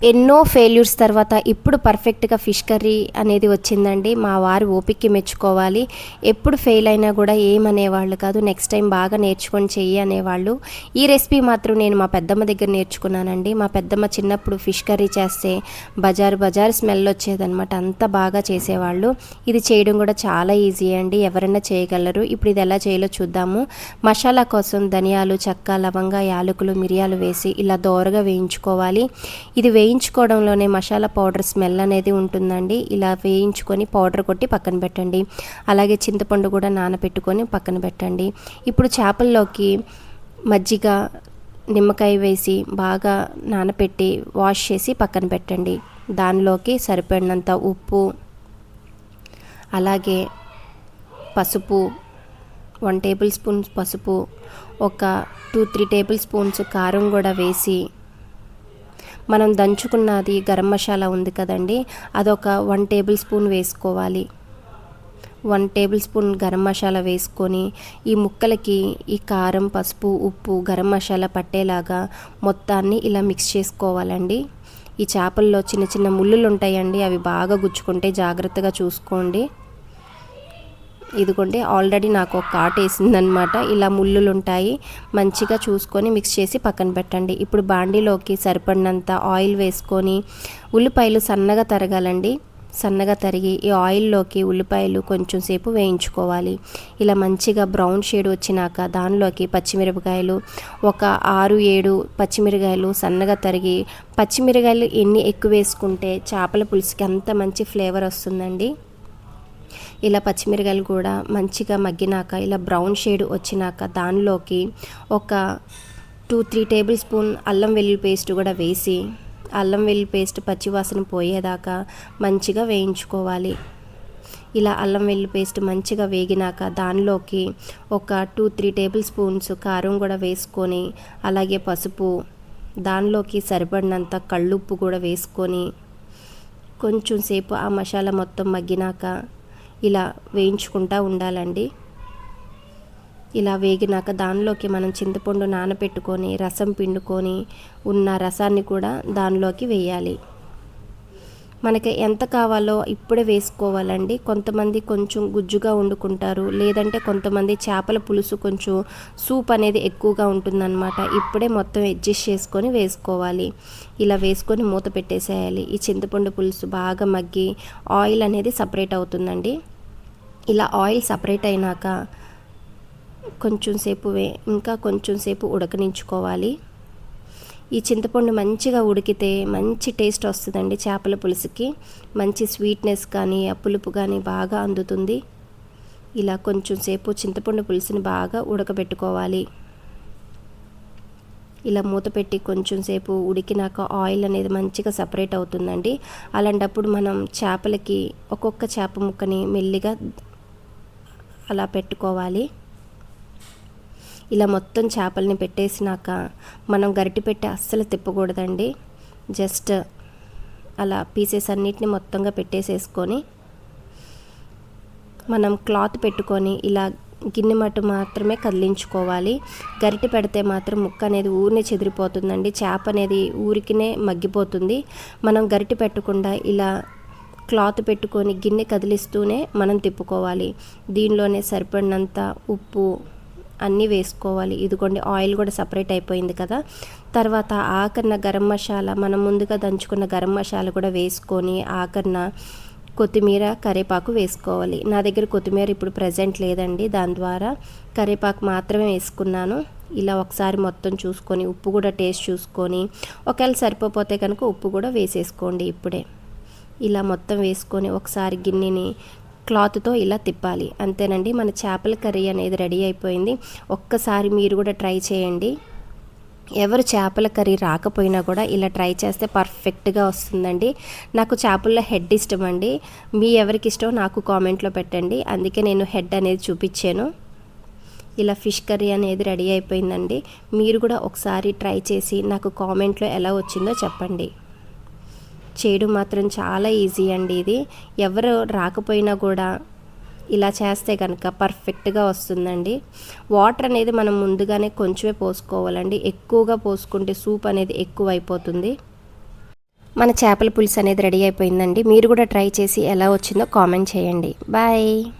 ఎన్నో ఫెయిల్యూర్స్ తర్వాత ఇప్పుడు పర్ఫెక్ట్గా ఫిష్ కర్రీ అనేది వచ్చిందండి. మా వారు ఓపికకి మెచ్చుకోవాలి. ఎప్పుడు ఫెయిల్ అయినా కూడా ఏమనేవాళ్ళు కాదు. నెక్స్ట్ టైం బాగా నేర్చుకొని చెయ్యి అనేవాళ్ళు. ఈ రెసిపీ మాత్రం నేను మా పెద్దమ్మ దగ్గర నేర్చుకున్నానండి. మా పెద్దమ్మ చిన్నప్పుడు ఫిష్ కర్రీ చేస్తే బజారు స్మెల్ వచ్చేదనమాట. అంత బాగా చేసేవాళ్ళు. ఇది చేయడం కూడా చాలా ఈజీ అండి, ఎవరైనా చేయగలరు. ఇప్పుడు ఇది ఎలా చేయాలో చూద్దాము. మసాలా కోసం ధనియాలు, చెక్క, లవంగా, యాలకులు, మిరియాలు వేసి ఇలా దోరగా వేయించుకోవాలి. ఇది వేయించుకోవడంలోనే మసాలా పౌడర్ స్మెల్ అనేది ఉంటుందండి. ఇలా వేయించుకొని పౌడర్ కొట్టి పక్కన పెట్టండి. అలాగే చింతపండు కూడా నానబెట్టుకొని పక్కన పెట్టండి. ఇప్పుడు చేపల్లోకి మజ్జిగ, నిమ్మకాయ వేసి బాగా నానబెట్టి వాష్ చేసి పక్కన పెట్టండి. దానిలోకి సరిపడినంత ఉప్పు, అలాగే పసుపు, 1 టేబుల్ స్పూన్ పసుపు, ఒక 2-3 టేబుల్ స్పూన్స్ కారం కూడా వేసి, మనం దంచుకున్నది గరం మసాలా ఉంది కదండి, అదొక 1 టేబుల్ స్పూన్ వేసుకోవాలి. 1 టేబుల్ స్పూన్ గరం మసాలా వేసుకొని ఈ ముక్కలకి ఈ కారం, పసుపు, ఉప్పు, గరం మసాలా పట్టేలాగా మొత్తాన్ని ఇలా మిక్స్ చేసుకోవాలండి. ఈ చేపల్లో చిన్న చిన్న ముళ్ళులు ఉంటాయండి, అవి బాగా గుచ్చుకుంటే జాగ్రత్తగా చూసుకోండి. ఇదిగోండి ఆల్రెడీ నాకు ఒక కాటు వేసిందనమాట. ఇలా ముళ్ళులు ఉంటాయి, మంచిగా చూసుకొని మిక్స్ చేసి పక్కన పెట్టండి. ఇప్పుడు బాండీలోకి సరిపడినంత ఆయిల్ వేసుకొని ఉల్లిపాయలు సన్నగా తరగాలండి. సన్నగా తరిగి ఈ ఆయిల్లోకి ఉల్లిపాయలు కొంచెం సేపు వేయించుకోవాలి. ఇలా మంచిగా బ్రౌన్ షేడ్ వచ్చినాక దానిలోకి పచ్చిమిరపకాయలు, ఒక 6-7 పచ్చిమిరకాయలు సన్నగా తరిగి, పచ్చిమిరకాయలు ఎన్ని ఎక్కువ వేసుకుంటే చేపల పులుసుకి అంత మంచి ఫ్లేవర్ వస్తుందండి. ఇలా పచ్చిమిరకాయలు కూడా మంచిగా మగ్గినాక ఇలా బ్రౌన్ షేడ్ వచ్చినాక దానిలోకి ఒక 2-3 టేబుల్ స్పూన్ అల్లం వెల్లుల్లి పేస్ట్ కూడా వేసి, అల్లం వెల్లుల్లి పేస్ట్ పచ్చివాసన పోయేదాకా మంచిగా వేయించుకోవాలి. ఇలా అల్లం వెల్లుల్లి పేస్ట్ మంచిగా వేగినాక దానిలోకి ఒక 2-3 టేబుల్ స్పూన్స్ కారం కూడా వేసుకొని, అలాగే పసుపు, దానిలోకి సరిపడినంత కళ్ళుప్పు కూడా వేసుకొని కొంచెం సేపు ఆ మసాలా మొత్తం మగ్గినాక ఇలా వేయించుకుంటూ ఉండాలండి. ఇలా వేగినాక దానిలోకి మనం చింతపండు నానబెట్టుకొని రసం పిండుకొని ఉన్న రసాన్ని కూడా దానిలోకి వేయాలి. మనకి ఎంత కావాలో ఇప్పుడే వేసుకోవాలండి. కొంతమంది కొంచెం గుజ్జుగా వండుకుంటారు, లేదంటే కొంతమంది చేపల పులుసు కొంచెం సూప్ అనేది ఎక్కువగా ఉంటుందన్నమాట. ఇప్పుడే మొత్తం అడ్జస్ట్ చేసుకొని వేసుకోవాలి. ఇలా వేసుకొని మూత పెట్టేసేయాలి. ఈ చింతపండు పులుసు బాగా మగ్గి ఆయిల్ అనేది సపరేట్ అవుతుందండి. ఇలా ఆయిల్ సపరేట్ అయినాక ఇంకా కొంచెం సేపు ఉడకనించుకోవాలి. ఈ చింతపండు మంచిగా ఉడికితే మంచి టేస్ట్ వస్తుందండి చేపల పులుసుకి. మంచి స్వీట్నెస్ కానీ ఆ పులుపు కానీ బాగా అందుతుంది. ఇలా కొంచెం సేపు చింతపండు పులుసుని బాగా ఉడకబెట్టుకోవాలి. ఇలా మూత పెట్టి కొంచెం సేపు ఉడికినాక ఆయిల్ అనేది మంచిగా సపరేట్ అవుతుందండి. అలాంటప్పుడు మనం చేపలకి ఒక్కొక్క చేప ముక్కని మెల్లిగా అలా పెట్టుకోవాలి. ఇలా మొత్తం చేపల్ని పెట్టేసినాక మనం గరిటె పెట్టి అస్సలు తిప్పకూడదండి. జస్ట్ అలా పీసెస్ అన్నిటిని మొత్తంగా పెట్టేసేసుకొని మనం క్లాత్ పెట్టుకొని ఇలా గిన్నె మట్టు మాత్రమే కదిలించుకోవాలి. గరిటె పెడితే మాత్రం ముక్క అనేది ఊరినే చెదిరిపోతుందండి, చేప అనేది ఊరికినే మగ్గిపోతుంది. మనం గరిటె పెట్టకుండా ఇలా క్లాత్ పెట్టుకొని గిన్నె కదిలిస్తూనే మనం తిప్పుకోవాలి. దీనిలోనే సరిపడినంత ఉప్పు అన్నీ వేసుకోవాలి. ఇదిగోండి ఆయిల్ కూడా సపరేట్ అయిపోయింది కదా. తర్వాత ఆఖరిన గరం మసాలా, మనం ముందుగా దంచుకున్న గరం మసాలా కూడా వేసుకొని ఆఖరిన కొత్తిమీర, కరివేపాకు వేసుకోవాలి. నా దగ్గర కొత్తిమీర ఇప్పుడు ప్రజెంట్ లేదండి, దాని ద్వారా కరివేపాకు మాత్రమే వేసుకున్నాను. ఇలా ఒకసారి మొత్తం చూసుకొని ఉప్పు కూడా టేస్ట్ చూసుకొని, ఒకవేళ సరిపోతే కనుక ఉప్పు కూడా వేసేసుకోండి ఇప్పుడే. ఇలా మొత్తం వేసుకొని ఒకసారి గిన్నెని క్లాత్తో ఇలా తిప్పాలి. అంతేనండి, మన చేపల కర్రీ అనేది రెడీ అయిపోయింది. ఒక్కసారి మీరు కూడా ట్రై చేయండి. ఎవరు చేపల కర్రీ రాకపోయినా కూడా ఇలా ట్రై చేస్తే పర్ఫెక్ట్గా వస్తుందండి. నాకు చేపల్లో హెడ్ ఇష్టం అండి. మీ ఎవరికి ఇష్టం నాకు కామెంట్లో పెట్టండి, అందుకే నేను హెడ్ అనేది చూపించాను. ఇలా ఫిష్ కర్రీ అనేది రెడీ అయిపోయిందండి. మీరు కూడా ఒకసారి ట్రై చేసి నాకు కామెంట్లో ఎలా వచ్చిందో చెప్పండి. చేయడం మాత్రం చాలా ఈజీ అండి. ఇది ఎవరు రాకపోయినా కూడా ఇలా చేస్తే కనుక పర్ఫెక్ట్గా వస్తుందండి. వాటర్ అనేది మనం ముందుగానే కొంచెమే పోసుకోవాలండి, ఎక్కువగా పోసుకుంటే సూప్ అనేది ఎక్కువ అయిపోతుంది. మన చేపల పులుసు అనేది రెడీ అయిపోయిందండి. మీరు కూడా ట్రై చేసి ఎలా వచ్చిందో కామెంట్ చేయండి. బాయ్.